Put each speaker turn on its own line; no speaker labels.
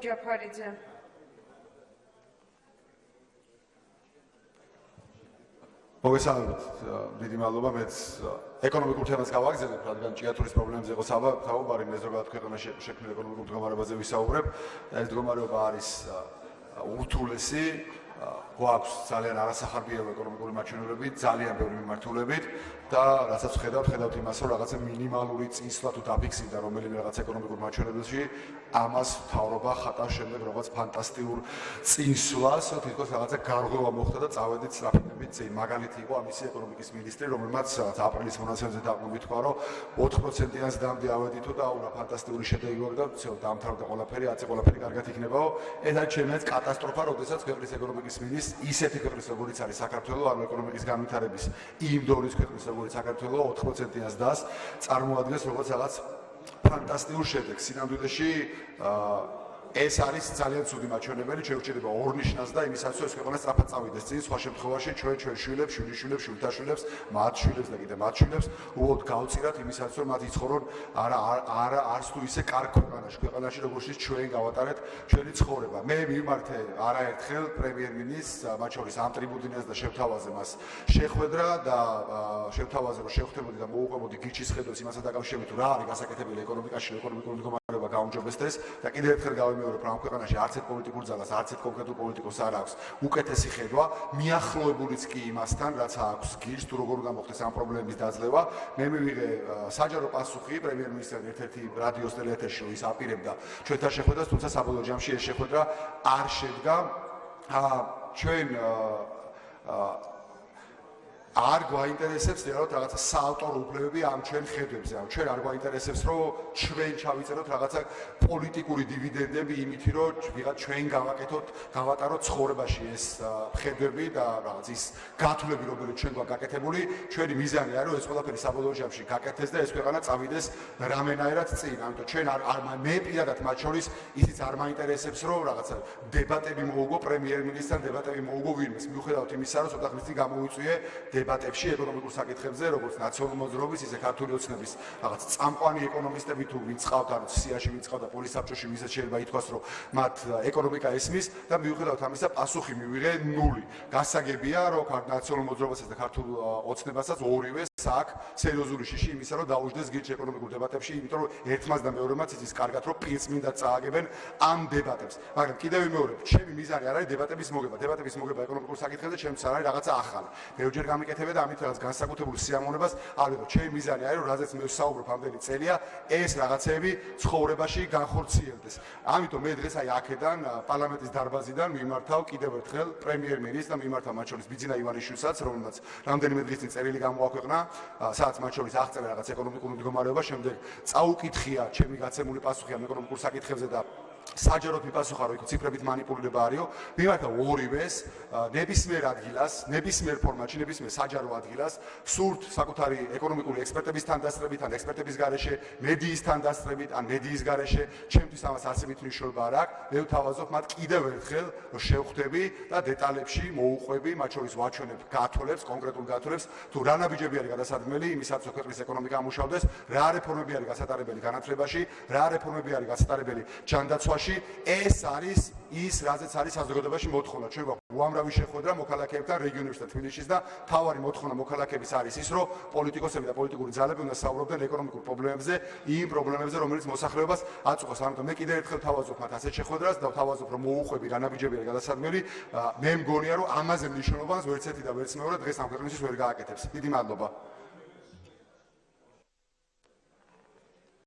ჯაფარიძე.
მოგესალმებით, დიდი მადლობა. მეც ეკონომიკურ თემას გავაგზავნებ, რადგან ჭიათურის პრობლემებზე იყო საუბარი, მე ზოგადად ქვეყანაში შექმნილ ეკონომიკურ მდგომარეობაზე ვისაუბრებ. ეს მდგომარეობა არის ურთულესი, გვაქვს ძალიან არასახარბიელო ეკონომიკური მაჩვენებლები, ძალიან ბევრი მიმართულებით და რასაც ხედავთ იმას, რომ რაღაცა მინიმალური წინსვლა თუ დაფიქსირდა რომელიმე რაღაც ეკონომიკურ მაჩვენებელში, ამას მთავრობა ხატავს შემდეგ რაღაც ფანტასტიკურ წინსვლას, თითქოს რაღაცა გარღვევა მოხდა და წავედით სწრაფებით წინ. მაგალითი იყო ამისი ეკონომიკის მინისტრი, რომელმაც აპრილის მონაცემზე დაყრდნობით თქვა, რომ 4%-იან ზრდამდე ავედითო და რა ფანტასტიკური შედეგი გვაქვს და დაამთავრდა ყველაფერი, აწი ყველაფერი კარგად იქნებაო. ეს არის ჩემთვის კატასტროფა, როდესაც ქვეყნის ეკონომიკის მინისტრს ისეთი ქვეყნის როგორიც არის საქართველო, ანუ ეკონომიკის განვითარების იმ დონის ქვეყნის როგორც საქართველო 4%-იან ზრდას წარმოადგენს როგორც რაღაც ფანტასტიკურ შედეგს. სინამდვილეში ეს არის ძალიან ცუდი მაჩვენებელი, შეგვიძლია ორნიშნას და იმისაც, რომ ეს ქვეყანა სწრაფად წავიდეს წინ, სხვა შემთხვევაში ჩვენ შვილებს, შვილიშვილებს, შვილთაშვილებს, მათ შვილებს და კიდე მათ შვილებს უბრალოდ გავწირათ იმისაც, რომ მათ იცხოვრონ არც თუ ისე კარგ ქვეყანაში, როგორიც ჩვენ გავატარეთ ჩვენი ცხოვრება. მე მიმართე არაერთხელ პრემიერ-მინისტრს, მათ შორის ამ ტრიბუნას და შევთავაზე მას შეხვედრა და შევთავაზე რომ შევხვდებოდი და მოუყვებოდი გიჩის ხედვას იმასთან დაკავშირებით, რა არის გასაკეთებელი ეკონომიკაში, ეკონომიკური მდგომარეობა გაუმჯობესდეს და კიდევ ერთხელ რომ ამ ქვეყანაში არც ერთ პოლიტიკურ ძალას, არც ერთ კონკრეტულ პოლიტიკოს არ აქვს უკეთესი ხედვა, მიახლოებულიც კი იმასთან, რაც აქვს გირს, თუ როგორ უნდა მოხდეს ამ პრობლემის დაძლევა. მე მივიღე საჯარო პასუხი პრემიერ-მინისტრთან ერთ-ერთი რადიოს ტელეეთერში, რომ ის აპირებდა ჩვენთან შეხვედრას, თუმცა საბოლოო ჯამში ეს შეხვედრა არ შედგა. ჩვენ არ გვაინტერესებს რაღაცა საავტორო უფლებები ამ ჩვენ ხედვებზე. ჩვენ არ გვაინტერესებს, რომ ჩვენ ჩავიწეროთ რაღაცა პოლიტიკური დივიდენდები იმით, რომ ვიღაც ჩვენ გავატაროთ ცხოვრებაში ეს ხედვები და რაღაც ის გათვლები, რომელიც ჩვენ გვაქვს გაკეთებული. ჩვენი მიზანი არის, რომ ეს ყველაფერი საბოლოო ჯამში გაკეთდეს და ეს ქვეყანა წავიდეს რამენაერად წინ. ამიტომ ჩვენ მე პირადად მათ შორის ისიც არ მაინტერესებს, რომ რაღაცა დებატები მოუგო პრემიერ-მინისტრთან, დებატები მოუგო ვინმეს. მიუხედავად იმისა, რომ ცოტა ხნის წინ გამოვიწვიე დებატებში ეკონომიკურ საკითხებზე, როგორც ნაციონალური მოძრაობის, ისე ქართული ოცნების რაღაც წამყვანი ეკონომისტები თუ ვინც ყავთ, ანუ სიაში ვინც ყავდა პოლისაბჭოში, ვისაც შეიძლება ითქვას, რომ მათ ეკონომიკა ესმის და მიუხედავად ამისა პასუხი მივიღე ნული. გასაგებია, რომ ნაციონალურ მოძრაობასაც და ქართულ ოცნებასაც ორივეს აქვს სერიოზული შიში იმისა, რომ დაუჯდეს გირჩ ეკონომიკურ დებატებში, იმიტომ რომ ერთმაც და მეორემაც იცის კარგად, რომ პირწმინდა წააგებენ ამ დებატებს. მაგრამ კიდევ ვიმეორებ, ჩემი მიზანი არ არის დებატების მოგება. დებატების მოგება ეკონომიკურ საკითხებზე ჩემთვის არ არის რაღაცა ახალი. ბევრჯერ გამიკეთებია და ამით რაღაც განსაკუთრებულ სიამოვნებას არ ვიღო. ჩემი მიზანი არის, რომ რაზეც მე ვსაუბრობ ამდენი წელია, ეს რაღაცები ცხოვრებაში განხორციელდეს. ამიტომ მე დღეს აი აქედან პარლამენტის დარბაზიდან მიმართავ კიდევ ერთხელ პრემიერ-მინისტრს და მიმართავ მათ შორის ბიძინა ივანიშვილსაც, რომელმაც რამდენიმე დღის წინ წერილი გამოაქვეყნა, სადაც მათ შორის აღწერა რაღაც ეკონომიკური მდგომარეობა, შემდეგ წაუკითხია ჩემი გაცემული პასუხი ამ ეკონომიკურ საკითხებზე და საჯაროდ მიპასუხა, რომ იქ ციფრებით მანიპულირება არისო. მიმართავ ორივეს ნებისმიერ ადგილას, ნებისმიერ ფორმატში, ნებისმიერ საჯარო ადგილას, სურთ საკუთარი ეკონომიკური ექსპერტების დასწრებით, ან ექსპერტების გარეშე, მედიისთან დასწრებით, ან მედიის გარეშე, ჩემთვის ამას ასებით მნიშვნელობა არ აქვს. მე ვთავაზობ მათ კიდევ ერთხელ, რომ შევხვდები და დეტალებში მოუყვები, მათ შორის ვაჩვენებ გათვლებს, კონკრეტულ გათვლებს, თუ რა ნაბიჯები არის გადასადგმელი იმისაც, რომ ქვეყნის ეკონომიკა ამუშავდეს, რა რეფორმები არის გასატარებელი განათლებაში, რა რეფორმები არის გასატარებელი ჯანდაცვაში. ეს არის ის, რაზეც არის საზოგადოებაში მოთხოვნა. ჩვენ გვაქვს უამრავი შეხვედრა მოქალაქეებთან რეგიონებში და თბილისში და მთავარი მოთხოვნა მოქალაქეების არის ის, რომ პოლიტიკოსები და პოლიტიკური ძალები უნდა საუბრობდნენ ეკონომიკურ პრობლემებზე, იმ პრობლემებზე, რომელიც მოსახლეობას აწუხებს. ამიტომ მე კიდევ ერთხელ თავაზობ მათ ასეთ შეხვედრას და თავაზობ, რომ მოუყვები რა ნაბიჯები არის გადასადგმელი. მე მგონია, რომ ამაზე მნიშვნელობას ვერც ერთი და ვერც მეორე დღეს ამ ქვეყნისთვის ვერ გააკეთებს. დიდი მადლობა.